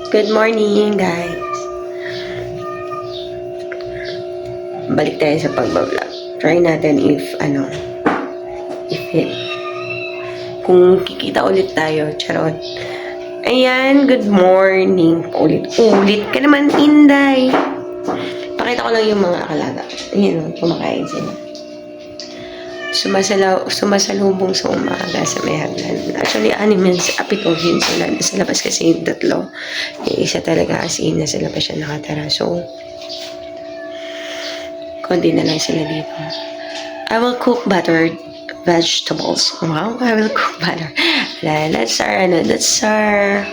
Good morning, guys. Balik tayo sa pagbablog. Try natin if kung kikita ulit tayo. Charot. Ayan, good morning. Ulit ka naman, Inday. Pakita ko lang yung mga alaga. Ayan, kumakain sila. Sumasalubong sa umaga sa may hagdan. Actually, animals, apitogin sila. Nasa labas kasi yung tatlo. Yung isa talaga as in, nasa labas siya nakatara. So, konti na lang sila dito. I will cook buttered vegetables. Wow, I will cook butter. That's our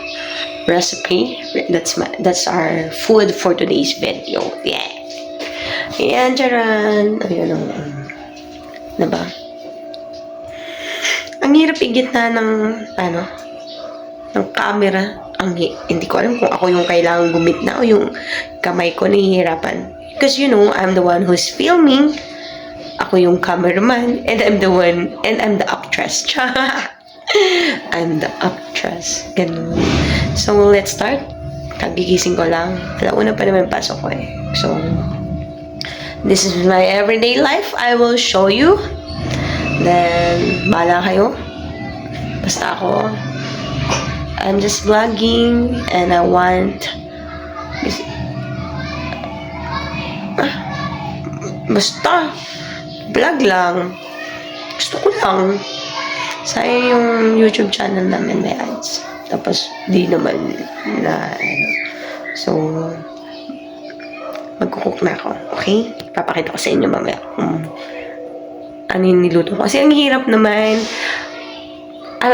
recipe. That's our food for today's video. Yeah. Ayan, charan. Ayan na ba? Ang hirap igitna ng camera. Hindi ko alam kung ako yung kailangang gumitna o yung kamay ko nahihirapan. Because I'm the one who's filming. Ako yung cameraman and I'm the actress. I'm the actress. Ganun. So, let's start. Kagigising ko lang. Alauna pa naman pasok ko eh. So, this is my everyday life. I will show you. Then, bahala kayo. Basta ako, I'm just vlogging and I want basta vlog lang. Gusto ko lang. Sayang yung YouTube channel namin may ads. Tapos, di naman na So, magkukook na ako. Okay? Papakita ko sa inyo mamaya ano yung niluto ko. Kasi ang hirap naman.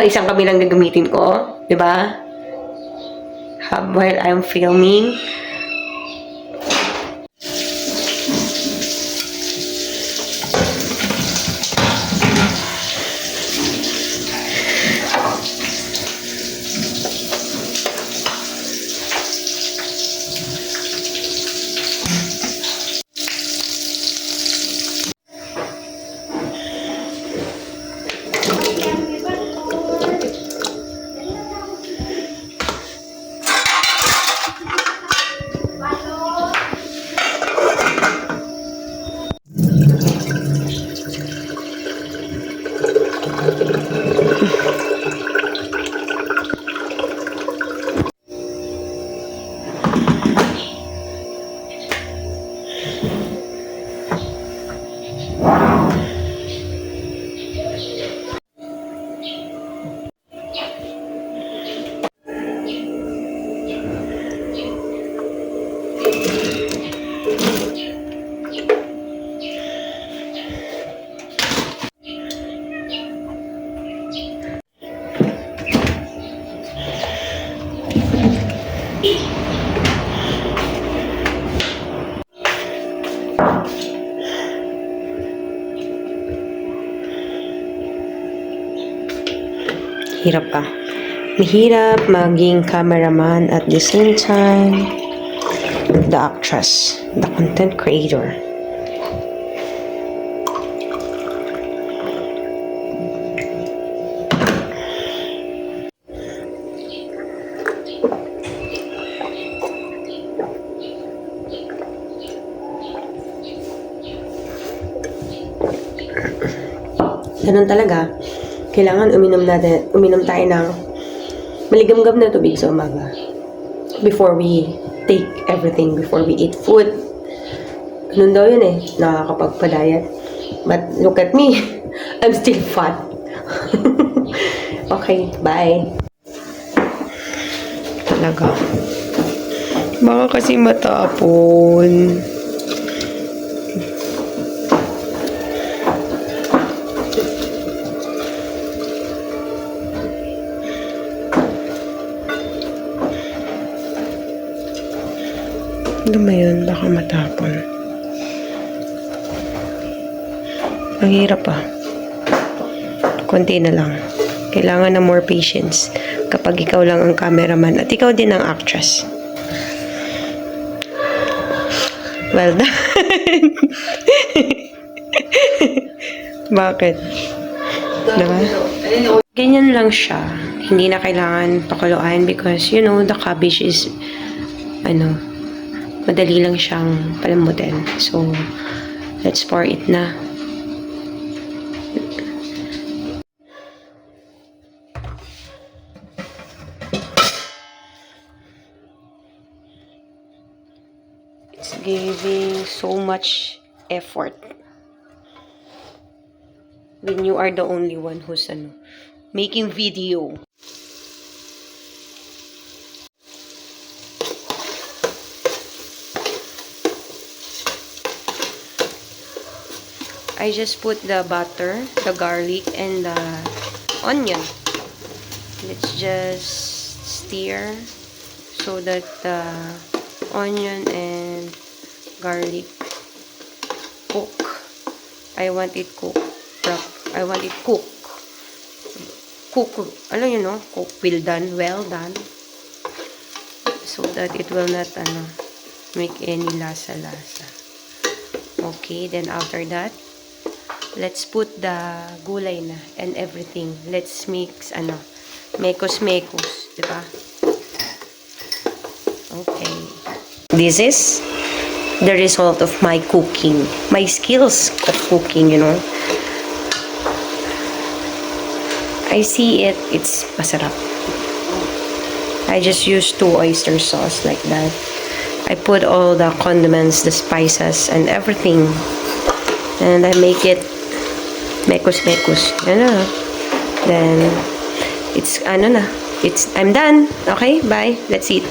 Isang kami lang gagamitin ko. Diba? While I'm filming. Hirap pa. Mahirap maging cameraman at the same time the actress, the content creator. Ganun talaga. Kailangan uminom tayo ng maligamgam na tubig sa umaga. Before we take everything, before we eat food. Ganun daw yun eh, nakakapagpa-diet. But look at me, I'm still fat. Okay, bye. Talaga. Baka kasi matapon. Ano ba yun? Baka matapon. Ang hirap pa. Konti na lang. Kailangan ng more patience kapag ikaw lang ang cameraman at ikaw din ang actress. Well done. Bakit? Diba? Ganyan lang siya. Hindi na kailangan pakuluan because, the cabbage is, madali lang siyang palamutin. So, let's pour it na. It's giving so much effort when you are the only one who's making video. I just put the butter, the garlic, and the onion. Let's just stir so that the onion and garlic cook. I want it cook. I want it cook. Cook. Alam you know, cook. Well done. So that it will not make any lasa-lasa. Okay, then after that, let's put the gulay na and everything. Let's mix mekos-mekos, diba? Okay. This is the result of my cooking. My skills of cooking, I see it. It's masarap. I just use 2 oyster sauce like that. I put all the condiments, the spices, and everything. And I make it mekos-mekos. Then, I'm done. Okay, bye. Let's eat.